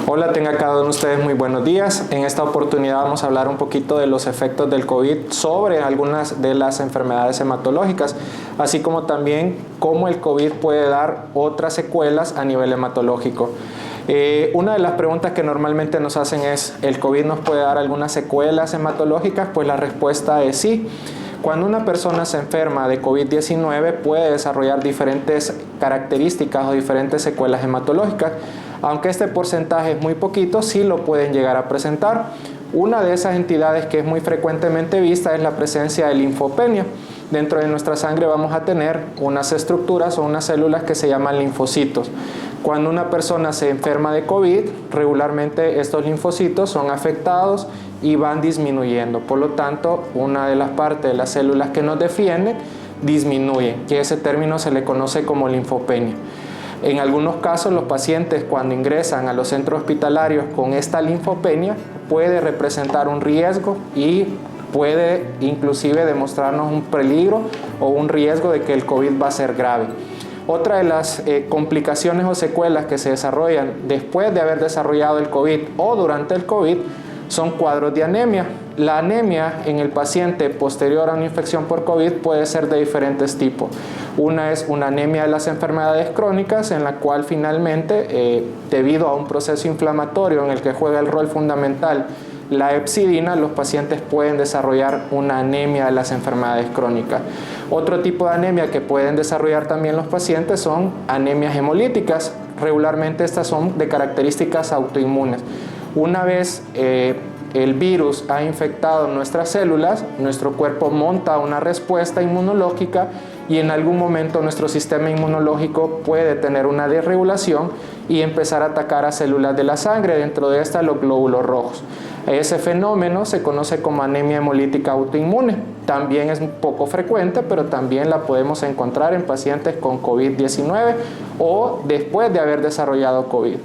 Hola, tenga cada uno de ustedes muy buenos días. En esta oportunidad vamos a hablar un poquito de los efectos del COVID sobre algunas de las enfermedades hematológicas, así como también cómo el COVID puede dar otras secuelas a nivel hematológico. Una de las preguntas que normalmente nos hacen es, ¿el COVID nos puede dar algunas secuelas hematológicas? Pues la respuesta es sí. Cuando una persona se enferma de COVID-19 puede desarrollar diferentes características o diferentes secuelas hematológicas. Aunque este porcentaje es muy poquito, sí lo pueden llegar a presentar. Una de esas entidades que es muy frecuentemente vista es la presencia de linfopenia. Dentro de nuestra sangre vamos a tener unas estructuras o unas células que se llaman linfocitos. Cuando una persona se enferma de COVID, regularmente estos linfocitos son afectados y van disminuyendo. Por lo tanto, una de las partes de las células que nos defienden disminuye, que ese término se le conoce como linfopenia. En algunos casos, los pacientes cuando ingresan a los centros hospitalarios con esta linfopenia puede representar un riesgo y puede inclusive demostrarnos un peligro o un riesgo de que el COVID va a ser grave. Otra de las complicaciones o secuelas que se desarrollan después de haber desarrollado el COVID o durante el COVID son cuadros de anemia. La anemia en el paciente posterior a una infección por COVID puede ser de diferentes tipos. Una es una anemia de las enfermedades crónicas, en la cual finalmente, debido a un proceso inflamatorio en el que juega el rol fundamental la hepcidina, los pacientes pueden desarrollar una anemia de las enfermedades crónicas. Otro tipo de anemia que pueden desarrollar también los pacientes son anemias hemolíticas. Regularmente estas son de características autoinmunes. Una vez el virus ha infectado nuestras células, nuestro cuerpo monta una respuesta inmunológica y en algún momento nuestro sistema inmunológico puede tener una desregulación y empezar a atacar a células de la sangre, dentro de estas los glóbulos rojos. Ese fenómeno se conoce como anemia hemolítica autoinmune. También es poco frecuente, pero también la podemos encontrar en pacientes con COVID-19 o después de haber desarrollado COVID.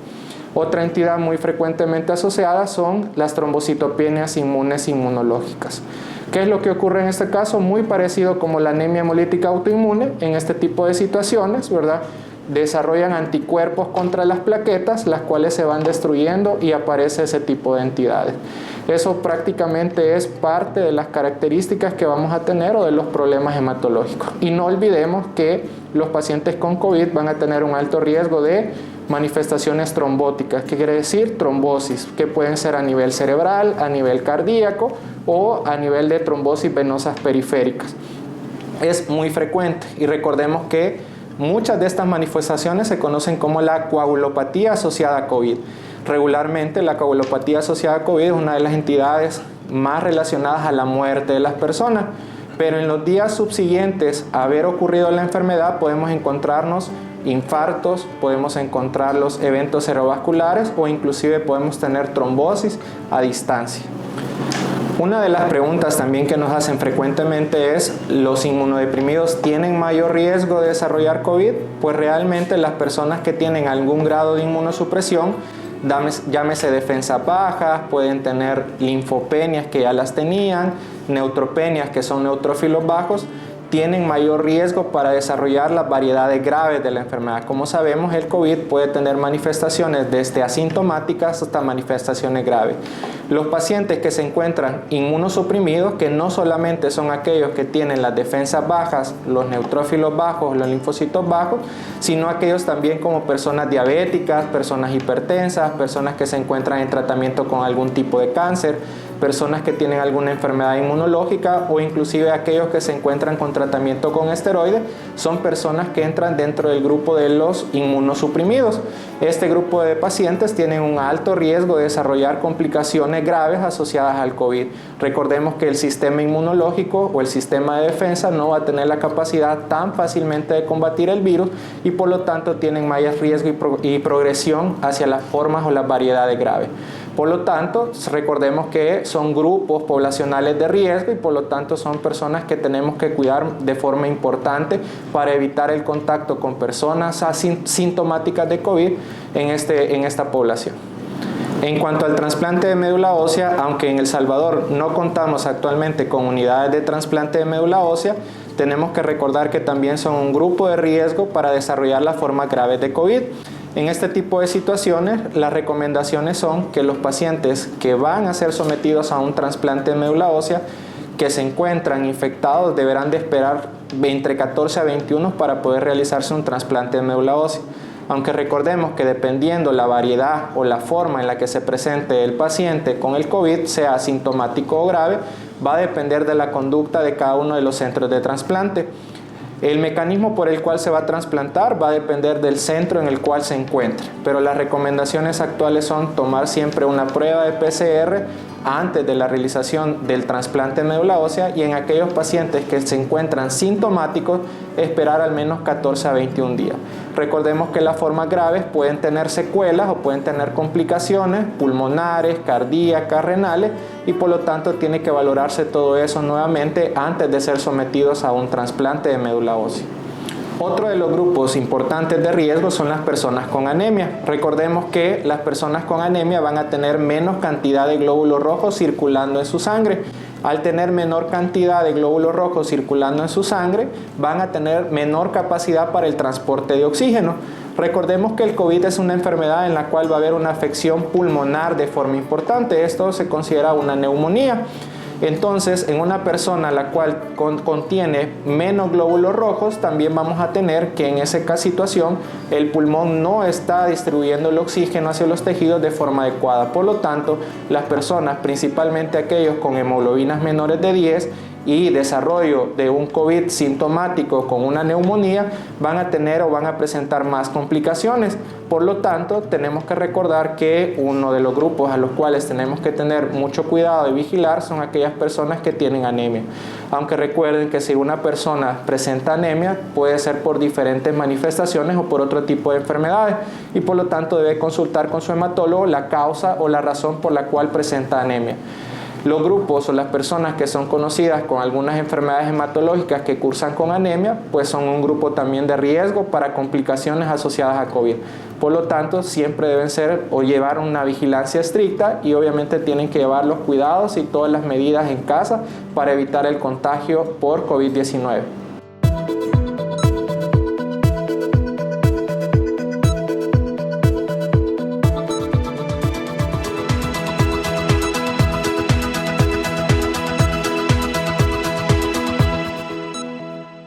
Otra entidad muy frecuentemente asociada son las trombocitopenias inmunes inmunológicas. ¿Qué es lo que ocurre en este caso? Muy parecido como la anemia hemolítica autoinmune. En este tipo de situaciones, ¿verdad?, desarrollan anticuerpos contra las plaquetas, las cuales se van destruyendo y aparece ese tipo de entidades. Eso prácticamente es parte de las características que vamos a tener o de los problemas hematológicos. Y no olvidemos que los pacientes con COVID van a tener un alto riesgo de manifestaciones trombóticas. ¿Qué quiere decir? Trombosis, que pueden ser a nivel cerebral, a nivel cardíaco o a nivel de trombosis venosas periféricas. Es muy frecuente y recordemos que muchas de estas manifestaciones se conocen como la coagulopatía asociada a COVID. Regularmente la coagulopatía asociada a COVID es una de las entidades más relacionadas a la muerte de las personas, pero en los días subsiguientes a haber ocurrido la enfermedad podemos encontrarnos infartos, podemos encontrar los eventos cerebrovasculares o inclusive podemos tener trombosis a distancia. Una de las preguntas también que nos hacen frecuentemente es, ¿los inmunodeprimidos tienen mayor riesgo de desarrollar COVID? Pues realmente las personas que tienen algún grado de inmunosupresión, llámese defensas bajas, pueden tener linfopenias que ya las tenían, neutropenias que son neutrófilos bajos, tienen mayor riesgo para desarrollar las variedades graves de la enfermedad. Como sabemos, el COVID puede tener manifestaciones desde asintomáticas hasta manifestaciones graves. Los pacientes que se encuentran inmunosuprimidos, que no solamente son aquellos que tienen las defensas bajas, los neutrófilos bajos, los linfocitos bajos, sino aquellos también como personas diabéticas, personas hipertensas, personas que se encuentran en tratamiento con algún tipo de cáncer, personas que tienen alguna enfermedad inmunológica o inclusive aquellos que se encuentran con tratamiento con esteroides, son personas que entran dentro del grupo de los inmunosuprimidos. Este grupo de pacientes tienen un alto riesgo de desarrollar complicaciones graves asociadas al COVID. Recordemos que el sistema inmunológico o el sistema de defensa no va a tener la capacidad tan fácilmente de combatir el virus y por lo tanto tienen mayor riesgo y progresión hacia las formas o las variedades graves. Por lo tanto, recordemos que son grupos poblacionales de riesgo y por lo tanto son personas que tenemos que cuidar de forma importante para evitar el contacto con personas asintomáticas de COVID en esta población. En cuanto al trasplante de médula ósea, aunque en El Salvador no contamos actualmente con unidades de trasplante de médula ósea, tenemos que recordar que también son un grupo de riesgo para desarrollar las formas graves de COVID. En este tipo de situaciones, las recomendaciones son que los pacientes que van a ser sometidos a un trasplante de médula ósea, que se encuentran infectados, deberán de esperar entre 14 a 21 para poder realizarse un trasplante de médula ósea. Aunque recordemos que dependiendo la variedad o la forma en la que se presente el paciente con el COVID, sea asintomático o grave, va a depender de la conducta de cada uno de los centros de trasplante. El mecanismo por el cual se va a trasplantar va a depender del centro en el cual se encuentre, pero las recomendaciones actuales son tomar siempre una prueba de PCR antes de la realización del trasplante de médula ósea, y en aquellos pacientes que se encuentran sintomáticos, esperar al menos 14 a 21 días. Recordemos que las formas graves pueden tener secuelas o pueden tener complicaciones pulmonares, cardíacas, renales, y por lo tanto tiene que valorarse todo eso nuevamente antes de ser sometidos a un trasplante de médula ósea. Otro de los grupos importantes de riesgo son las personas con anemia. Recordemos que las personas con anemia van a tener menos cantidad de glóbulos rojos circulando en su sangre. Al tener menor cantidad de glóbulos rojos circulando en su sangre, van a tener menor capacidad para el transporte de oxígeno. Recordemos que el COVID es una enfermedad en la cual va a haber una afección pulmonar de forma importante. Esto se considera una neumonía. Entonces, en una persona la cual contiene menos glóbulos rojos, también vamos a tener que en esa situación el pulmón no está distribuyendo el oxígeno hacia los tejidos de forma adecuada. Por lo tanto, las personas, principalmente aquellos con hemoglobinas menores de 10 y desarrollo de un COVID sintomático con una neumonía, van a tener o van a presentar más complicaciones. Por lo tanto, tenemos que recordar que uno de los grupos a los cuales tenemos que tener mucho cuidado y vigilar son aquellas personas que tienen anemia. Aunque recuerden que si una persona presenta anemia, puede ser por diferentes manifestaciones o por otro tipo de enfermedades, y por lo tanto debe consultar con su hematólogo la causa o la razón por la cual presenta anemia. Los grupos o las personas que son conocidas con algunas enfermedades hematológicas que cursan con anemia, pues son un grupo también de riesgo para complicaciones asociadas a COVID. Por lo tanto, siempre deben ser o llevar una vigilancia estricta, y obviamente tienen que llevar los cuidados y todas las medidas en casa para evitar el contagio por COVID-19.